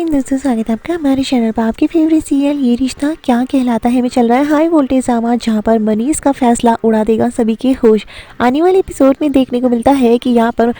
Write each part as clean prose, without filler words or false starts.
Friends, दोस्तों स्वागत है आपका हमारे चैनल पर। आपके फेवरेट सीरियल ये रिश्ता क्या कहलाता है में चल रहा है हाई वोल्टेज ड्रामा, जहां पर मनीष का फैसला उड़ा देगा सभी के होश। आने वाले एपिसोड में देखने को मिलता है कि यहाँ पर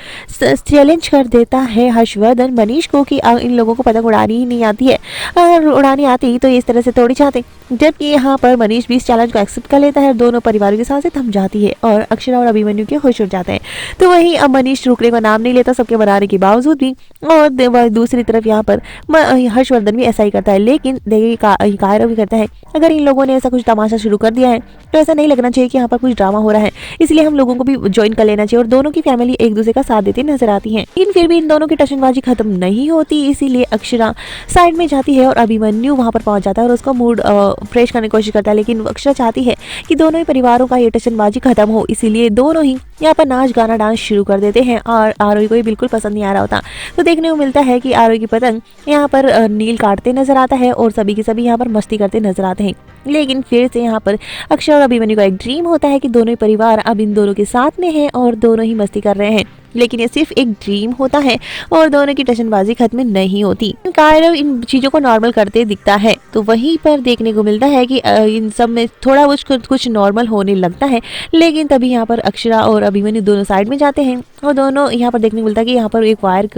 चैलेंज कर देता है हर्षवर्धन मनीष को कि इन लोगों को पतंग उड़ानी ही नहीं आती है, अगर उड़ानी आती तो इस तरह से थोड़ी चाहते। जबकि यहाँ पर मनीष भी इस चैलेंज को एक्सेप्ट कर लेता है, दोनों परिवारों के साथ थम जाती है और अक्षरा और अभिमन्यु के होश उड़ जाते हैं। तो वहीं अब मनीष रुकने का नाम नहीं लेता सबके बनाने के बावजूद भी, और दूसरी तरफ यहाँ पर हर्षवर्धन भी ऐसा ही करता है। लेकिन कायरव भी करता है, अगर इन लोगों ने ऐसा कुछ तमाशा शुरू कर दिया है तो ऐसा नहीं लगना चाहिए कि यहाँ पर कुछ ड्रामा हो रहा है, इसलिए हम लोगों को भी ज्वाइन कर लेना चाहिए। और दोनों की फैमिली एक दूसरे का साथ देती नजर आती है। लेकिन फिर भी इन दोनों की टशनबाजी खत्म नहीं होती, इसीलिए अक्षरा साइड में जाती है और अभिमन्यु वहां पर पहुंच जाता है और उसका मूड फ्रेश करने की कोशिश करता है। लेकिन अक्षरा चाहती है कि दोनों ही परिवारों का ये टशनबाजी खत्म हो, इसीलिए दोनों ही यहाँ पर नाच गाना डांस शुरू कर देते हैं। और आरोही को ये बिल्कुल पसंद नहीं आ रहा होता। तो देखने को मिलता है कि आरोही की पतंग यहाँ पर नील काटते नजर आता है और सभी के सभी यहाँ पर मस्ती करते नजर आते हैं। लेकिन फिर से यहाँ पर अक्षर और अभिमन्यु का एक ड्रीम होता है कि दोनों ही परिवार अब इन दोनों के साथ में हैं और दोनों ही मस्ती कर रहे हैं। लेकिन ये सिर्फ एक ड्रीम होता है और दोनों की टशनबाजी खत्म नहीं होती। कायरव इन चीजों को नॉर्मल करते दिखता है, तो वहीं पर देखने को मिलता है कि इन सब में थोड़ा कुछ नॉर्मल होने लगता है। लेकिन तभी यहाँ पर अक्षरा और अभिमन्यु दोनों साइड में जाते हैं और दोनों यहाँ पर देखने को मिलता है कि यहाँ पर एक वायर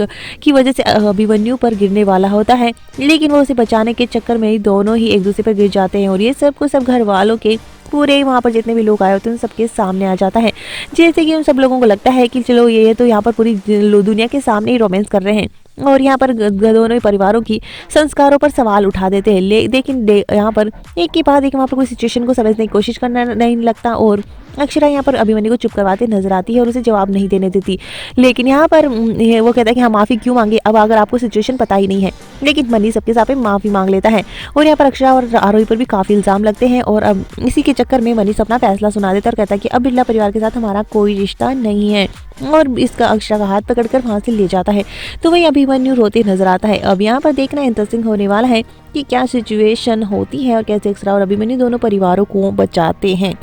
की वजह से अभिमन्यु पर गिरने वाला होता है। लेकिन वो उसे बचाने के चक्कर में ही दोनों ही एक दूसरे पर गिर जाते हैं और ये सब कुछ सब घर वालों के पूरे वहाँ पर जितने भी लोग आए होते हैं उन सबके सामने आ जाता है। जैसे कि उन सब लोगों को लगता है कि चलो ये तो यहाँ पर पूरी दुनिया के सामने ही रोमांस कर रहे हैं और यहाँ पर दोनों ही परिवारों की संस्कारों पर सवाल उठा देते हैं। लेकिन यहाँ पर एक के बाद एक वहाँ पर कोई सिचुएशन को समझने की कोशिश करना नहीं लगता और अक्षरा यहाँ पर अभिमन्यु को चुप करवाते नजर आती है और उसे जवाब नहीं देने देती। लेकिन यहाँ पर वो कहता है कि हाँ माफ़ी क्यों मांगे, अब अगर आपको सिचुएशन पता ही नहीं है। लेकिन मनीष सबके साथ माफ़ी मांग लेता है और यहाँ पर अक्षरा और आरोही पर भी काफ़ी इल्ज़ाम लगते हैं और अब इसी के चक्कर में मनीष अपना फैसला सुना देता है और कहता है कि अब बिरला परिवार के साथ हमारा कोई रिश्ता नहीं है और इसका अक्षरा का हाथ पकड़कर वहाँ से ले जाता है। तो वही अभिमन्यु रोते नजर आता है। अब यहाँ पर देखना इंटरेस्टिंग होने वाला है कि क्या सिचुएशन होती है और कैसे अक्षरा और अभिमन्यु दोनों परिवारों को बचाते हैं।